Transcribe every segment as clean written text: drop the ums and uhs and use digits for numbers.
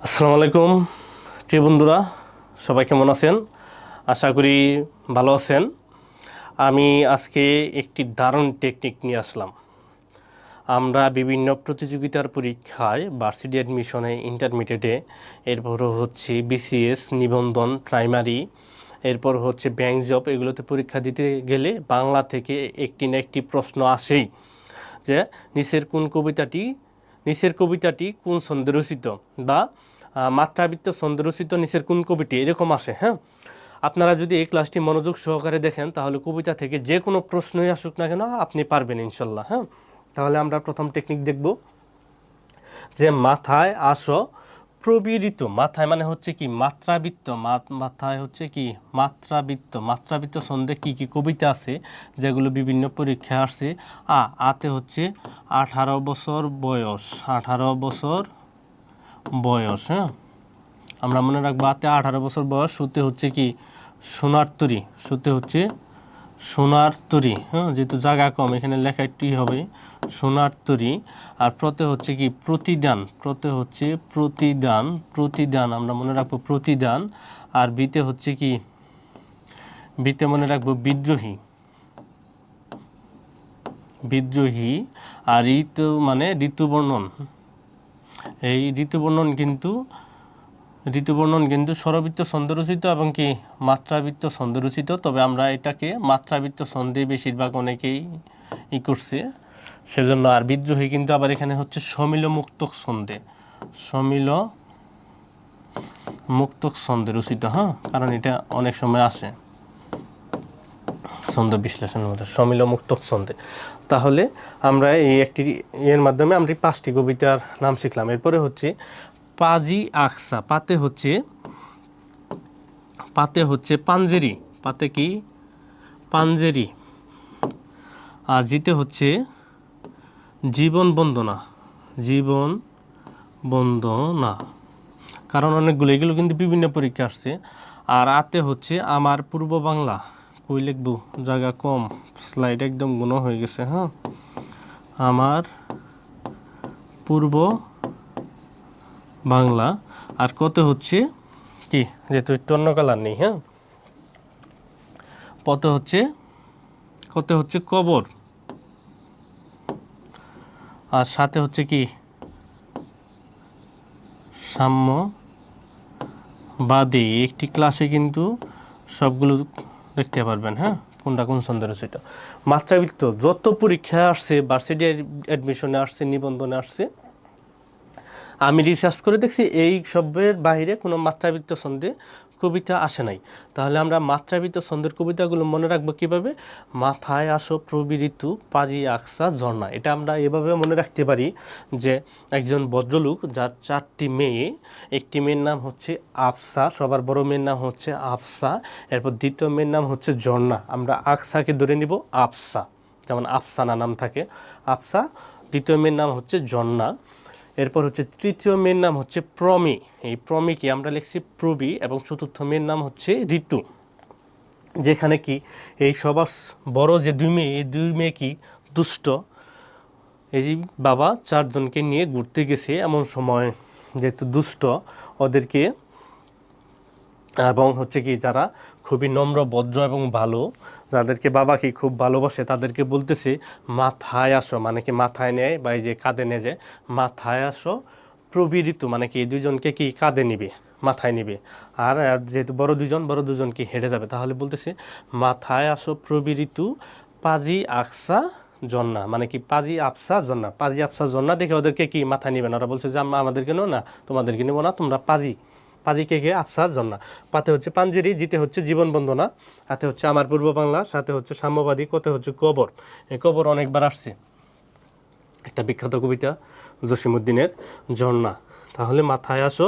আসসালামু আলাইকুম প্রিয় বন্ধুরা, সবাই কেমন আছেন? আশা করি ভালো আছেন। আমি আজকে একটি দারুণ টেকনিক নিয়ে আসলাম। আমরা বিভিন্ন প্রতিযোগিতার পরীক্ষায় ভার্সিটি অ্যাডমিশনে, ইন্টারমিডিয়েটে, এরপর হচ্ছে বিসিএস, নিবন্ধন, প্রাইমারি, এরপর হচ্ছে ব্যাংক জব, এগুলোতে পরীক্ষা দিতে গেলে বাংলা থেকে একটি না একটি প্রশ্ন আসেই যে নিচের কবিতাটি কোন ছন্দে রচিত, বা মাত্রাবৃত্ত ছন্দে রচিত নিচের কোন কবিটি, এরকম আসে। হ্যাঁ, আপনারা যদি এই ক্লাসটি মনোযোগ সহকারে দেখেন তাহলে কবিতা থেকে যে কোনো প্রশ্নই আসুক না কেন আপনি পারবেন ইনশাল্লাহ। হ্যাঁ, তাহলে আমরা প্রথম টেকনিক দেখব যে মাথায় আসো প্রবিরিত। মাথায় মানে হচ্ছে কি মাত্রাবৃত্ত, মাথায় হচ্ছে কি মাত্রাবৃত্ত ছন্দে কি কি কবিতা আছে যেগুলো বিভিন্ন পরীক্ষায় আসছে। আতে হচ্ছে 18 বছর বয়স, 18 বছর বয়স। হ্যাঁ, আমরা মনে রাখবো আতে 18 বছর বয়স। সুতে হচ্ছে কি সোনার তরী, সুতে হচ্ছে সোনার তরী। হ্যাঁ, যেহেতু জায়গা কম এখানে লেখা একটুই হবে সোনার তরী। আর প্রতে হচ্ছে কি প্রতিদান, প্রতে হচ্ছে প্রতিদান আমরা মনে রাখবো প্রতিদান। আর বিতে হচ্ছে কি বিতে মনে রাখবো বিদ্রোহী। আর ঋতু মানে ঋতুবর্ণন। এই ঋতুবর্ণন কিন্তু স্বরবৃত্ত ছন্দে রচিত এবং কি মাত্রাবৃত্ত ছন্দে রচিত। তবে আমরা এটাকে মাত্রাবৃত্ত ছন্দে বেশিরভাগ অনেকেই করছে সেজন্য। আর বিদ্রোহী কিন্তু আবার এখানে হচ্ছে সমিল মুক্তক ছন্দে রচিত। হ্যাঁ, কারণ এটা অনেক সময় আসে ছন্দ বিশ্লেষণের মধ্যে সমিল মুক্তক ছন্দে। তাহলে আমরা এই একটি এর মাধ্যমে আমরা 5টি কবিতার নাম শিখলাম। এরপরে হচ্ছে পাজি আকসা। পাতে হচ্ছে পাঞ্জেরি, পাতে কি পাঞ্জেরি। আর জিতে হচ্ছে জীবন বন্দনা, কারণ অনেকগুলো, এগুলো কিন্তু বিভিন্ন পরীক্ষা আসছে। আর আতে হচ্ছে আমার পূর্ব বাংলা। কই লিখবো, জায়গা কম, স্লাইড একদম গুণ হয়ে গেছে। হ্যাঁ, আমার পূর্ব বাংলা। আর কত হচ্ছে কি, যেহেতু একটু অন্য কালার নেই। হ্যাঁ, কত হচ্ছে কবর। আর সাথে হচ্ছে কি সাম্যবাদী। একটি ক্লাসে কিন্তু সবগুলো দেখতে পারবেন। হ্যাঁ, কোনটা কোন ছন্দে রচিত। মাত্রাবৃত্ত যত পরীক্ষায় আসছে, ভার্সিটি অ্যাডমিশনে আসছে, নিবন্ধনে আসছে, আমি রিসার্চ করে দেখছি এই সবের বাইরে কোনো মাত্রাবৃত্ত ছন্দে কবিতা আসে নাই। তাহলে আমরা মাত্রাবৃত্ত ছন্দের কবিতাগুলো মনে রাখবো কিভাবে? মাথায় আসো প্রবৃত্তু পাজি আকসা ঝর্ণা। এটা আমরা এভাবে মনে রাখতে পারি যে একজন ভদ্রলোক যার 4টি মেয়ে, একটি মেয়ের নাম হচ্ছে আফসা, সবার বড় মেয়ের নাম হচ্ছে আফসা, এরপর দ্বিতীয় মেয়ের নাম হচ্ছে ঝর্ণা। আমরা আকসাকে ধরে নিব আফসা, যেমন আফসানা নাম থাকে আফসা, দ্বিতীয় মেয়ের নাম হচ্ছে ঝর্ণা, এরপর হচ্ছে তৃতীয় মেয়ের নাম হচ্ছে প্রমি, এই প্রমিকে আমরা লিখছি প্রবি, এবং চতুর্থ মেয়ের নাম হচ্ছে ঋতু। যেখানে কি এই সবার বড় যে 2 মেয়ে, এই 2 মেয়ে কি দুষ্ট। এই বাবা 4 জনকে নিয়ে ঘুরতে গেছে এমন সময়, যেহেতু দুষ্ট ওদেরকে, এবং হচ্ছে কি যারা খুবই নম্র ভদ্র এবং ভালো, যাদেরকে বাবা কি খুব ভালোবাসে, তাদেরকে বলতেছে মাথায় আসো, মানে কি মাথায় নেয় বা এই যে কাঁধে নিয়ে যায়, মাথায় আসো প্রবীরিত, মানে কি এই দুজনকে কি কাঁধে নিবে, মাথায় নিবে। আর যেহেতু বড় দুজন কি হেঁটে যাবে, তাহলে বলতেছে মাথায় আসো প্রবীরিতু পাজি আকসা জন্না, মানে কি পাজি আফসা জন্না, পাজি আফসা জন্না দেখে ওদেরকে কি মাথায় নিবে না। ওরা বলছে যে আম্মা আমাদেরকে নেও না, তোমাদেরকে নেবো না, তোমরা পাজি কে আফসার জন্না। পাতে হচ্ছে পাঞ্জেরি, জিতে হচ্ছে জীবন বন্দনা, হাতে হচ্ছে আমার পূর্ব বাংলা, সাথে হচ্ছে সাম্যবাদী, কতে হচ্ছে কবর। এই কবর অনেকবার আসছে, একটা বিখ্যাত কবিতা জসিমউদ্দিনের ঝর্ণা। তাহলে মাথায় আসো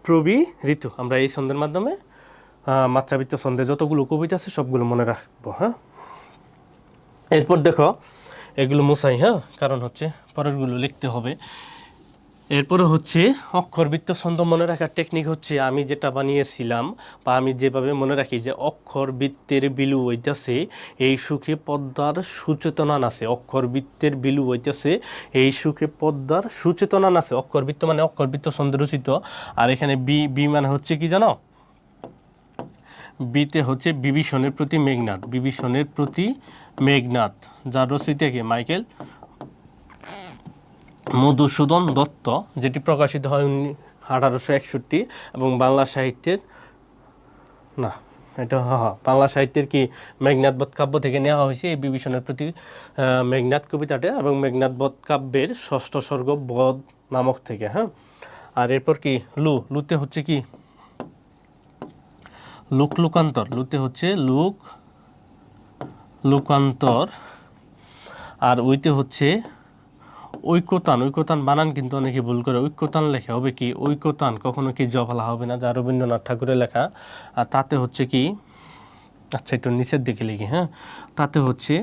প্রবি ঋতু, আমরা এই ছন্দের মাধ্যমে মাত্রাবৃত্ত ছন্দে যতগুলো কবিতা আছে সবগুলো মনে রাখবো। হ্যাঁ, এরপর দেখো এগুলো মুছাই। হ্যাঁ, কারণ হচ্ছে পরেরগুলো লিখতে হবে। এরপরে হচ্ছে অক্ষরবৃত্ত ছন্দ মনে রাখার টেকনিক হচ্ছে আমি যেটা বানিয়েছিলাম বা আমি যেভাবে মনে রাখি যে অক্ষরবৃত্তের বিলু হইতেছে এই সুখে পদ্মার সুচেতনা নাচে, অক্ষরবৃত্তের বিলু হইতেছে এই সুখে পদ্মার সুচেতনা নাচে। অক্ষরবৃত্ত মানে অক্ষরবৃত্ত ছন্দে রচিত। আর এখানে বি বি মানে হচ্ছে কি জানো, বিতে হচ্ছে বিভীষণের প্রতি মেঘনাদ, বিভীষণের প্রতি মেঘনাদ, যার রচয়িতা কি মাইকেল মধুসূদন দত্ত, যেটি প্রকাশিত হয় 1861 এবং বাংলা সাহিত্যের না এটা বাংলা সাহিত্যের কি মেঘনাদ বধ কাব্য থেকে নেওয়া হয়েছে এই বিভীষণের প্রতি মেঘনাদ কবিতাটা, এবং মেঘনাদ বধ কাব্যের ষষ্ঠ স্বর্গ বধ নামক থেকে। হ্যাঁ, আর এরপর কি লুতে হচ্ছে কি লোকান্তর, লুতে হচ্ছে লোকান্তর, আর ওইতে হচ্ছে ঐক্যতান বানান কিন্তু অনেকে ভুল করে, ঐক্যতান লেখা হবে কি ঐক্যতান, কখনো কি জফলা হবে না, যা রবীন্দ্রনাথ ঠাকুরের লেখা। আর তাতে হচ্ছে কি, আচ্ছা একটু নিচের দিকে লিখি, হ্যাঁ, তাতে হচ্ছে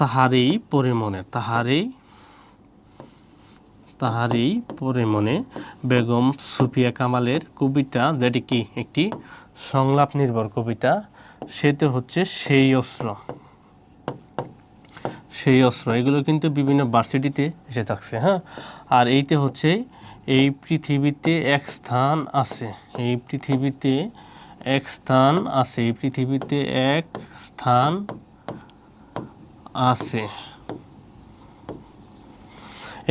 তাহারেই পরে মনে, তাহারেই পরে মনে বেগম সুফিয়া কামালের কবিতা, যেটি কি একটি সংলাপ নির্ভর কবিতা, সেতে হচ্ছে সেই অস্ত্র, এগুলো কিন্তু বিভিন্ন ভার্সিটিতে এসে থাকছে। হ্যাঁ, আর এইতে হচ্ছে এই পৃথিবীতে এক স্থান আছে, এই পৃথিবীতে এক স্থান আছে, এই পৃথিবীতে এক স্থান আছে।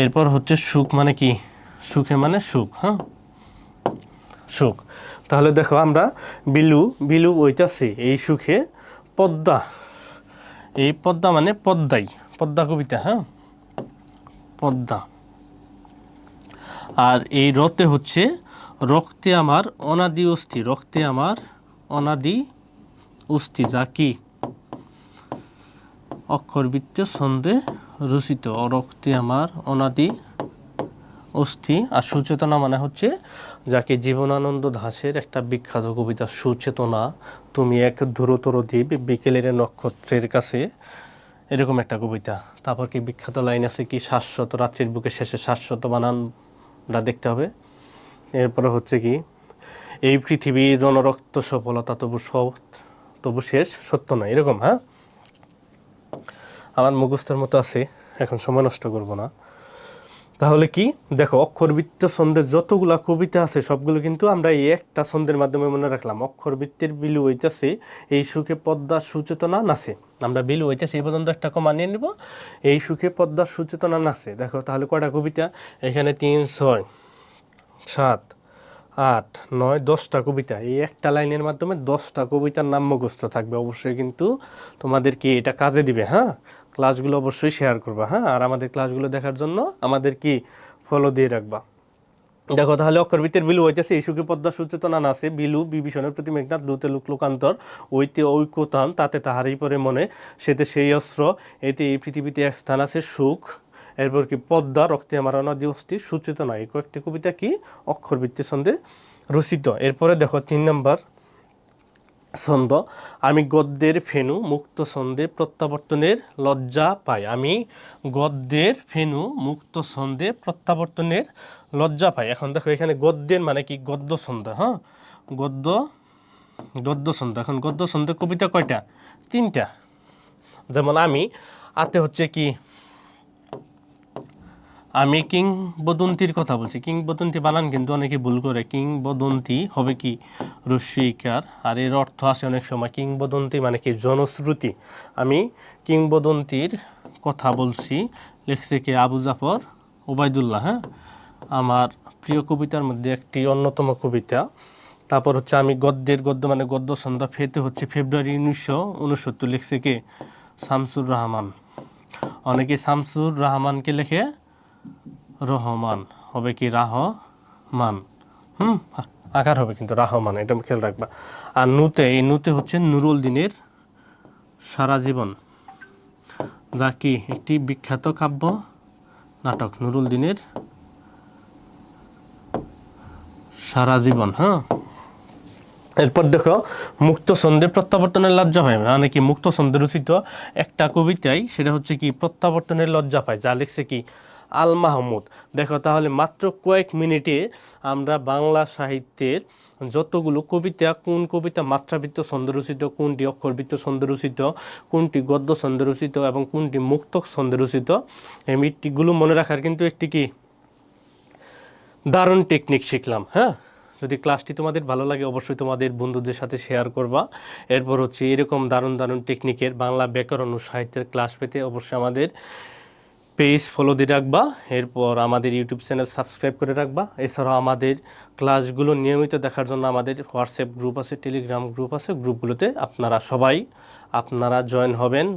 এরপর হচ্ছে সুখ মানে কি, সুখে মানে সুখ, হ্যাঁ সুখ। তাহলে দেখো আমরা বিলু ওইটাছি এই সুখে পদ্মা, এই পদ্মা মানে পদ্মাই, পদ্মা কবিতা, হ্যাঁ পদ্মা। আর এই রতে হচ্ছে রক্তে আমার অনাদি অস্থি, রক্তে আমার অনাদি অস্থি, যা কি অক্ষরবৃত্ত ছন্দে রচিত, রক্তে আমার অনাদি অস্থি। আর সুচেতনা মানে হচ্ছে যাকে জীবনানন্দ দাশের একটা বিখ্যাত কবিতা সুচেতনা, তুমি এক ধ্রুতর দ্বীপ বিকেলের নক্ষত্রের কাছে, এরকম একটা কবিতা। তারপর কি বিখ্যাত লাইন আছে কি শাশ্বত রাত্রির বুকে শেষে শাশ্বত বানানটা দেখতে হবে। এরপরে হচ্ছে কি এই পৃথিবীর রণরক্ত সফলতা তবু শেষ সত্য নয়, এরকম। হ্যাঁ, আমার মুখস্থের মতো আছে, এখন সময় নষ্ট করব না। তাহলে কি দেখো অক্ষরবৃত্ত ছন্দের যতগুলা কবিতা আছে সবগুলো কিন্তু আমরা এই একটা ছন্দের মাধ্যমে মনে রাখলাম। অক্ষরবৃত্তের বিলু হইতেছে এই সুখে পদ্মা সুচেতনা নাচে, আমরা বিলু হইতেছে এই পর্যন্ত একটা মানিয়ে নিব, এই সুখে পদ্মা সুচেতনা নাচে। দেখো তাহলে কয়টা কবিতা এখানে, 3, 6, 7, 8, 9, 10টা কবিতা। এই একটা লাইনের মাধ্যমে 10টা কবিতার নাম মুখস্থ থাকবে। অবশ্যই কিন্তু তোমাদের কি এটা কাজে দিবে। হ্যাঁ, ক্লাসগুলো অবশ্যই শেয়ার করবা। হ্যাঁ, আর আমাদের ক্লাসগুলো দেখার জন্য আমাদের কি ফলো দিয়ে রাখবা। দেখো তাহলে অক্ষরবৃত্তের বিলু হইতেছে এই সুখে পদ্মা সুচেতনা নাচে, বিলু বিভীষণের প্রতি মেঘনাদ, লুতে লোকান্তর, ওইতে ঐক্যতান, তাতে তাহারই পরে মনে, সেতে সেই অস্ত্র, এতে এই পৃথিবীতে এক স্থান আছে সুখ, এরপর কি পদ্মা, রক্তে আমার অনাদি অস্থি, সুচেতনা। এই কয়েকটি কবিতা কি অক্ষরবৃত্তের ছন্দে রচিত। এরপরে দেখো 3 নম্বর ছন্দ, আমি গদ্যের ফেনু মুক্ত ছন্দে প্রত্যাবর্তনের লজ্জা পাই, আমি গদ্যের ফেনু মুক্ত ছন্দে প্রত্যাবর্তনের লজ্জা পাই। এখন দেখো এখানে গদ্যের মানে কি গদ্য ছন্দ। হ্যাঁ, গদ্য ছন্দ। এখন গদ্য ছন্দের কবিতা কয়টা, 3টা। যেমন আমি আতে হচ্ছে কি আমি কিংবদন্তির কথা বলছি, কিংবদন্তি বানান কিন্তু অনেকে ভুল করে, কিংবদন্তি হবে কি রস্যইকার, আর এর অর্থ আছে অনেক সময় কিংবদন্তি মানে কি জনশ্রুতি। আমি কিংবদন্তির কথা বলছি, লিখছে কি আবু জাফর ওবায়দুল্লাহ। হ্যাঁ, আমার প্রিয় কবিতার মধ্যে একটি অন্যতম কবিতা। তারপর হচ্ছে আমি গদ্য মানে গদ্য ছন্দ, ফেতে হচ্ছে ফেব্রুয়ারি 1969, লিখছে কে শামসুর রহমান। অনেকে শামসুর রহমানকে লেখে রহমান, হবে কি রাহমান, আকার হবে কিন্তু রাহমান, এটা খেয়াল রাখবা। আর এই নুতে হচ্ছে নুরুল দিনের সারা জীবন, যা কি একটি বিখ্যাত কাব্য নাটক, নুরুল দিনের সারা জীবন। হ্যাঁ, এরপর দেখো মুক্ত ছন্দে প্রত্যাবর্তনের লজ্জা পায়, মানে কি মুক্ত ছন্দে রচিত একটা কবিতায় সেটা হচ্ছে কি প্রত্যাবর্তনের লজ্জা পায়, যা লিখছে কি আল মাহমুদ। দেখো তাহলে মাত্র কয়েক মিনিটে আমরা বাংলা সাহিত্যের যতগুলো কবিতা, কোন কবিতা মাত্রাবৃত্ত ছন্দরচিত, কোনটি অক্ষরবৃত্ত ছন্দরচিত, কোনটি গদ্য ছন্দরচিত এবং কোনটি মুক্তক ছন্দরচিত, এই মিটগুলো মনে রাখার কিন্তু একটি কি দারুণ টেকনিক শিখলাম। হ্যাঁ, যদি ক্লাসটি তোমাদের ভালো লাগে অবশ্যই তোমাদের বন্ধুদের সাথে শেয়ার করবা। এরপর হচ্ছে এরকম দারুণ দারুণ টেকনিকের বাংলা ব্যাকরণ ও সাহিত্যের ক্লাস পেতে অবশ্যই আমাদের পেজ ফলো দিয়ে রাখবা। এরপর আমাদের ইউটিউব চ্যানেল সাবস্ক্রাইব করে রাখবা। এছাড়াও আমাদের ক্লাসগুলো নিয়মিত দেখার জন্য আমাদের হোয়াটসঅ্যাপ গ্রুপ আছে, টেলিগ্রাম গ্রুপ আছে, গ্রুপগুলোতে আপনারা সবাই জয়েন হবেন।